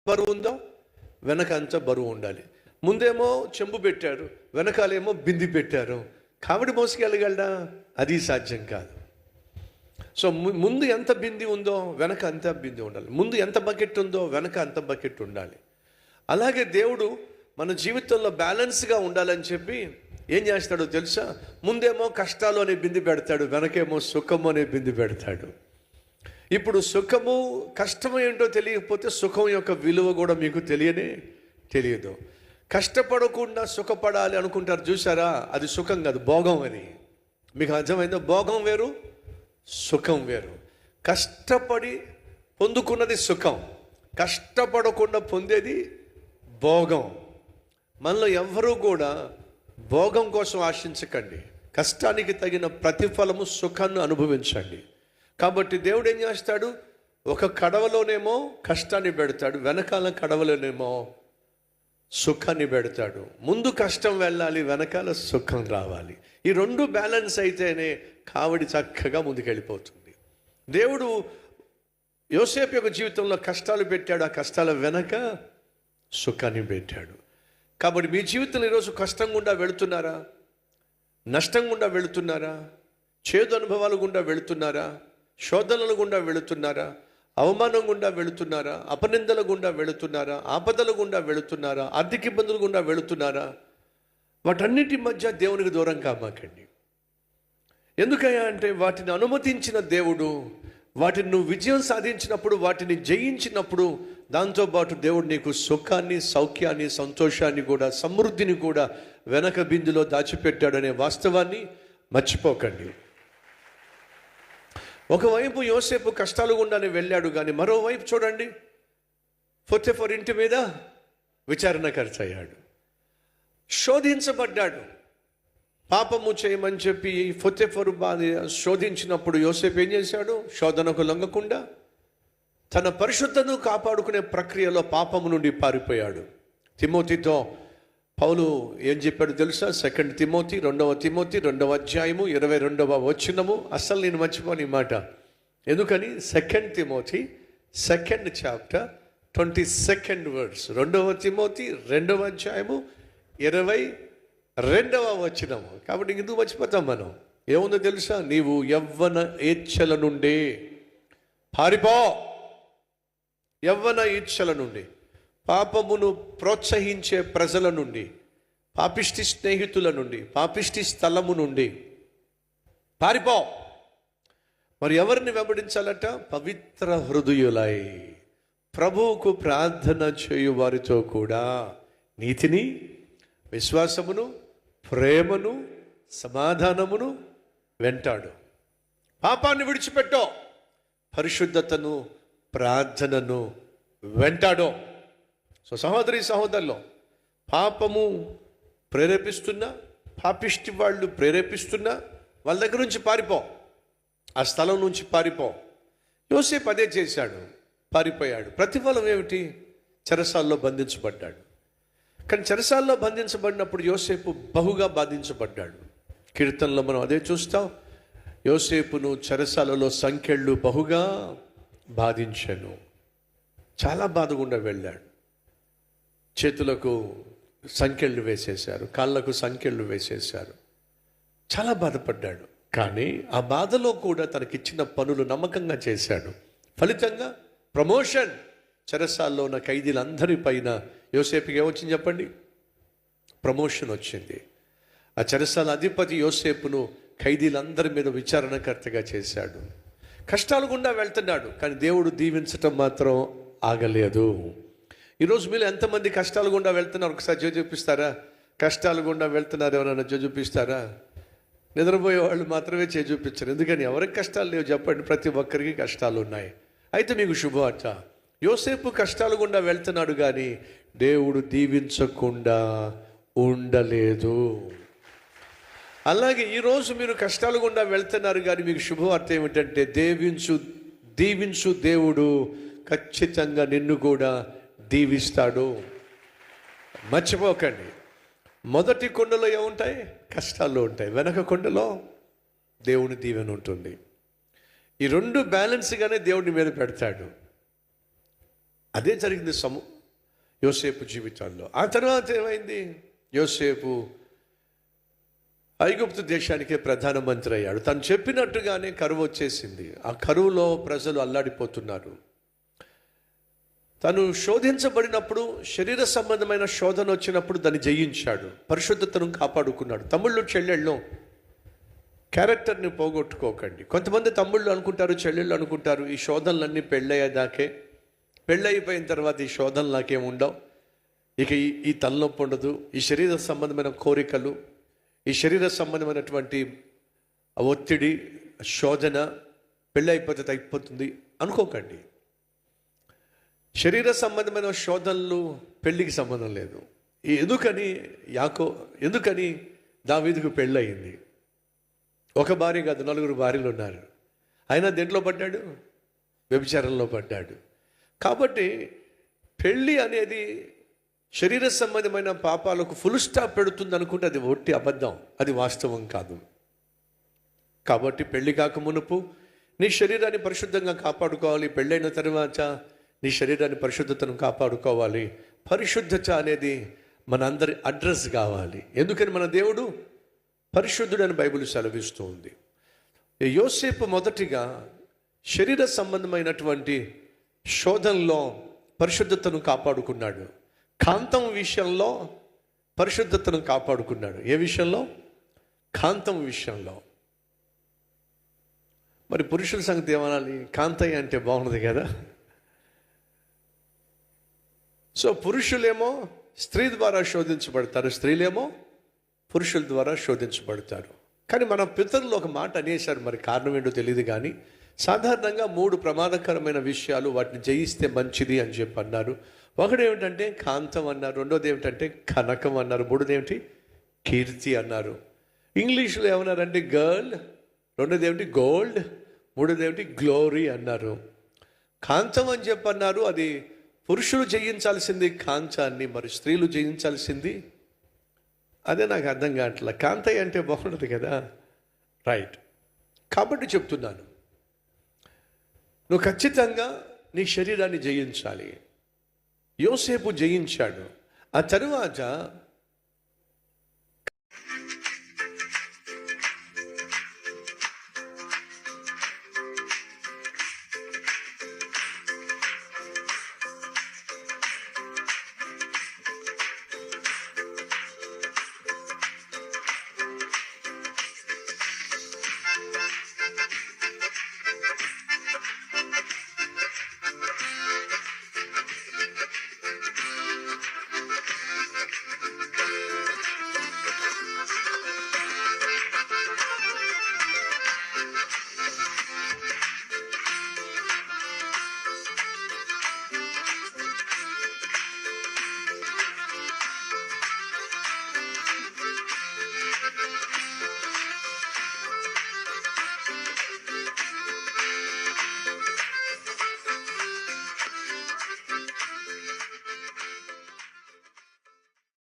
బరువు ఉందో వెనక అంత బరువు ఉండాలి. ముందేమో చెంబు పెట్టారు, వెనకాలేమో బింది పెట్టారు. కావిడి మోసుకెళ్ళగలడా? అది సాధ్యం కాదు. సో ముందు ఎంత బింది ఉందో వెనక అంత బింది ఉండాలి. ముందు ఎంత బకెట్ ఉందో వెనక అంత బకెట్ ఉండాలి. అలాగే దేవుడు మన జీవితంలో బ్యాలెన్స్గా ఉండాలని చెప్పి ఏం చేస్తాడో తెలుసా? ముందేమో కష్టాలు అనే బింది పెడతాడు, వెనకేమో సుఖము అనే బింది పెడతాడు. ఇప్పుడు సుఖము కష్టం ఏంటో తెలియకపోతే సుఖం యొక్క విలువ కూడా మీకు తెలియదు. కష్టపడకుండా సుఖపడాలి అనుకుంటారు, చూసారా? అది సుఖం కాదు, భోగం. అని మీకు అర్థమైందో? భోగం వేరు, సుఖం వేరు. కష్టపడి పొందుకున్నది సుఖం, కష్టపడకుండా పొందేది భోగం. మనలో ఎవ్వరూ కూడా భోగం కోసం ఆశించకండి. కష్టానికి తగిన ప్రతిఫలము సుఖాన్ని అనుభవించండి. కాబట్టి దేవుడు ఏం చేస్తాడు? ఒక కడవలోనేమో కష్టాన్ని పెడతాడు, వెనకాల కడవలోనేమో సుఖాన్ని పెడతాడు. ముందు కష్టం వెళ్ళాలి, వెనకాల సుఖం రావాలి. ఈ రెండు బ్యాలెన్స్ అయితేనే కావడి చక్కగా ముందుకెళ్ళిపోతుంది. దేవుడు యోసేపు యొక్క జీవితంలో కష్టాలు పెట్టాడు, ఆ కష్టాల వెనక సుఖాన్ని పెట్టాడు. కాబట్టి మీ జీవితంలో ఈరోజు కష్టం గుండా వెళుతున్నారా? నష్టం గుండా వెళుతున్నారా? చేదు అనుభవాలు గుండా వెళుతున్నారా? శోధనల గుండా వెళుతున్నారా? అవమానం గుండా వెళుతున్నారా? అపనిందల గుండా వెళుతున్నారా? ఆపదల గుండా వెళుతున్నారా? ఆర్థిక ఇబ్బందుల గుండా వెళుతున్నారా? వాటన్నిటి మధ్య దేవునికి దూరం కామాకండి. ఎందుకయ్యా అంటే వాటిని అనుమతించిన దేవుడు, వాటిని నువ్వు విజయం సాధించినప్పుడు, వాటిని జయించినప్పుడు, దాంతోపాటు దేవుడు నీకు సుఖాన్ని, సౌఖ్యాన్ని, సంతోషాన్ని కూడా, సమృద్ధిని కూడా వెనక బిందులో దాచిపెట్టాడనే వాస్తవాన్ని మర్చిపోకండి. ఒకవైపు యోసేపు కష్టాలు గుండానే వెళ్ళాడు, కానీ మరోవైపు చూడండి, పొతిఫర్ ఇంటి మీద విచారణకర్త అయ్యాడు, శోధించబడ్డాడు. పాపము చేయమని చెప్పి పొతిఫరు శోధించినప్పుడు యోసేపు ఏం చేశాడు? శోధనకు లొంగకుండా తన పరిశుద్ధతను కాపాడుకునే ప్రక్రియలో పాపము నుండి పారిపోయాడు. తిమోతితో పౌలు ఏం చెప్పాడు తెలుసా? 2 తిమోతి 2వ అధ్యాయము 22వ వచనము. అస్సలు నేను మర్చిపోను ఈ మాట. ఎందుకని? 2 Timothy 2nd chapter 22nd verse. 2వ తిమోతి 2వ అధ్యాయము 22వ వచనము. కాబట్టి ఎందుకు మర్చిపోతాం మనం? ఏముందో తెలుసా? నీవు యవ్వన ఈచ్ఛల నుండి పారిపో. యవ్వన ఈచ్ఛల నుండి, పాపమును ప్రోత్సహించే ప్రజల నుండి, పాపిష్టి స్నేహితుల నుండి, పాపిష్టి స్థలము నుండి పారిపో. మరి ఎవరిని వెంబడించాలట? పవిత్ర హృదయులై ప్రభువుకు ప్రార్థన చేయు వారితో కూడా నీతిని, విశ్వాసమును, ప్రేమను, సమాధానమును వెంటాడు. పాపాన్ని విడిచిపెట్టో, పరిశుద్ధతను, ప్రార్థనను వెంటాడో. సో సహోదరి సహోదరులు, పాపము ప్రేరేపిస్తున్నా, పాపిష్టి వాళ్ళు ప్రేరేపిస్తున్నా వాళ్ళ దగ్గర నుంచి పారిపో, ఆ స్థలం నుంచి పారిపో. యోసేపు అదే చేశాడు, పారిపోయాడు. ప్రతిఫలం ఏమిటి? చెరసాల్లో బంధించబడ్డాడు. కానీ చెరసాల్లో బంధించబడినప్పుడు యోసేపు బహుగా బాధించబడ్డాడు. కీర్తనలో మనం అదే చూస్తాం. యోసేపును చెరసాలలో సంకెళ్ళు బహుగా బాధించాను. చాలా బాధగుండా వెళ్ళాడు. చేతులకు సంకెళ్ళు వేసేశారు, కాళ్ళకు సంకెళ్ళు వేసేశారు. చాలా బాధపడ్డాడు. కానీ ఆ బాధలో కూడా తనకిచ్చిన పనులు నమ్మకంగా చేశాడు. ఫలితంగా ప్రమోషన్. చెరసాల్లో ఉన్న ఖైదీలందరిపైన యోసేపుకి ఏమొచ్చింది చెప్పండి? ప్రమోషన్ వచ్చింది. ఆ చెరసాల అధిపతి యోసేపును ఖైదీలందరి మీద విచారణకర్తగా చేశాడు. కష్టాలు గుండా వెళ్తున్నాడు, కానీ దేవుడు దీవించటం మాత్రం ఆగలేదు. ఈరోజు మీరు ఎంతమంది కష్టాలు గుండా వెళ్తున్నారు? ఒకసారి చూపిస్తారా? కష్టాలు గుండా వెళ్తున్నారు ఎవరైనా చూపిస్తారా? నిద్రపోయే వాళ్ళు మాత్రమే చూపించారు. ఎందుకని? ఎవరికి కష్టాలు లేవు చెప్పండి? ప్రతి ఒక్కరికి కష్టాలు ఉన్నాయి. అయితే మీకు శుభవార్త, యోసేపు కష్టాలు గుండా వెళ్తున్నాడు, కానీ దేవుడు దీవించకుండా ఉండలేదు. అలాగే ఈరోజు మీరు కష్టాలు గుండా వెళ్తున్నారు, కానీ మీకు శుభవార్త ఏమిటంటే దీవించు దేవుడు ఖచ్చితంగా నిన్ను కూడా దీవిస్తాడు. మర్చిపోకండి. మొదటి కొండలో ఏముంటాయి? కష్టాల్లో ఉంటాయి. వెనక కొండలో దేవుని దీవెన ఉంటుంది. ఈ రెండు బ్యాలెన్స్గానే దేవుడిని మీద పెడతాడు. అదే జరిగింది యోసేపు జీవితాల్లో. ఆ తర్వాత ఏమైంది? యోసేపు ఐగుప్తు దేశానికే ప్రధానమంత్రి అయ్యాడు. తను చెప్పినట్టుగానే కరువు వచ్చేసింది. ఆ కరువులో ప్రజలు అల్లాడిపోతున్నారు. తను శోధించబడినప్పుడు, శరీర సంబంధమైన శోధన వచ్చినప్పుడు దాన్ని జయించాడు, పరిశుద్ధతను కాపాడుకున్నాడు. తమ్ముళ్ళు చెల్లెళ్ళు క్యారెక్టర్ని పోగొట్టుకోకండి. కొంతమంది తమ్ముళ్ళు అనుకుంటారు, చెల్లెళ్ళు అనుకుంటారు, ఈ శోధనలన్నీ పెళ్ళయ్యేదాకే, పెళ్ళయిపోయిన తర్వాత ఈ శోధనలు నాకేం ఉండవు, ఇక ఈ తలనొప్పి ఉండదు, ఈ శరీర సంబంధమైన కోరికలు, ఈ శరీర సంబంధమైనటువంటి ఒత్తిడి, శోధన పెళ్ళైపోతే తగ్గిపోతుంది అనుకోకండి. శరీర సంబంధమైన శోధనలు పెళ్ళికి సంబంధం లేదు. ఎందుకని దావీదుకు పెళ్ళయింది? ఒక భార్య కాదు, 4 భార్యలు ఉన్నారు. అయినా దేంట్లో పడ్డాడు? వ్యభిచారంలో పడ్డాడు. కాబట్టి పెళ్ళి అనేది శరీర సంబంధమైన పాపాలకు ఫుల్ స్టాప్ పెడుతుంది అనుకుంటే అది ఒట్టి అబద్ధం, అది వాస్తవం కాదు. కాబట్టి పెళ్ళి కాక మునుపు నీ శరీరాన్ని పరిశుద్ధంగా కాపాడుకోవాలి. పెళ్ళైన తర్వాత నీ శరీరాన్ని పరిశుద్ధతను కాపాడుకోవాలి. పరిశుద్ధత అనేది మన అందరి అడ్రస్ కావాలి. ఎందుకని మన దేవుడు పరిశుద్ధుడు అని బైబిల్ సెలవిస్తూ ఉంది. యోసేపు మొదటిగా శరీర సంబంధమైనటువంటి శోధనలో పరిశుద్ధతను కాపాడుకున్నాడు. కాంతం విషయంలో పరిశుద్ధతను కాపాడుకున్నాడు. ఏ విషయంలో? కాంతం విషయంలో. మరి పురుషుల సంగతి ఏమనాలి? కాంతయ్య అంటే బాగున్నది కదా. సో పురుషులేమో స్త్రీ ద్వారా శోధించబడతారు, స్త్రీలేమో పురుషుల ద్వారా శోధించబడతారు. కానీ మన పితరులు ఒక మాట అనేశారు, మరి కారణం ఏంటో తెలియదు. కానీ సాధారణంగా 3 ప్రమాదకరమైన విషయాలు, వాటిని జయిస్తే మంచిది అని చెప్పి అన్నారు. ఒకటి ఏమిటంటే కాంతం అన్నారు, రెండోది ఏమిటంటే కనకం అన్నారు, మూడోది ఏమిటి? కీర్తి అన్నారు. ఇంగ్లీష్లో ఏమన్నారంటే గర్ల్, రెండోది ఏమిటి? గోల్డ్, మూడోది ఏమిటి? గ్లోరీ అన్నారు. కాంతం అని చెప్పి అన్నారు, అది పురుషులు జయించాల్సింది కాంచాన్ని, మరి స్త్రీలు జయించాల్సింది అదే. నాకు అర్థం కావట్లే. కాంతయ్య అంటే బాగుండదు కదా, రైట్. కాబట్టి చెప్తున్నాను, నువ్వు ఖచ్చితంగా నీ శరీరాన్ని జయించాలి. యోసేపు జయించాడు. ఆ తరువాత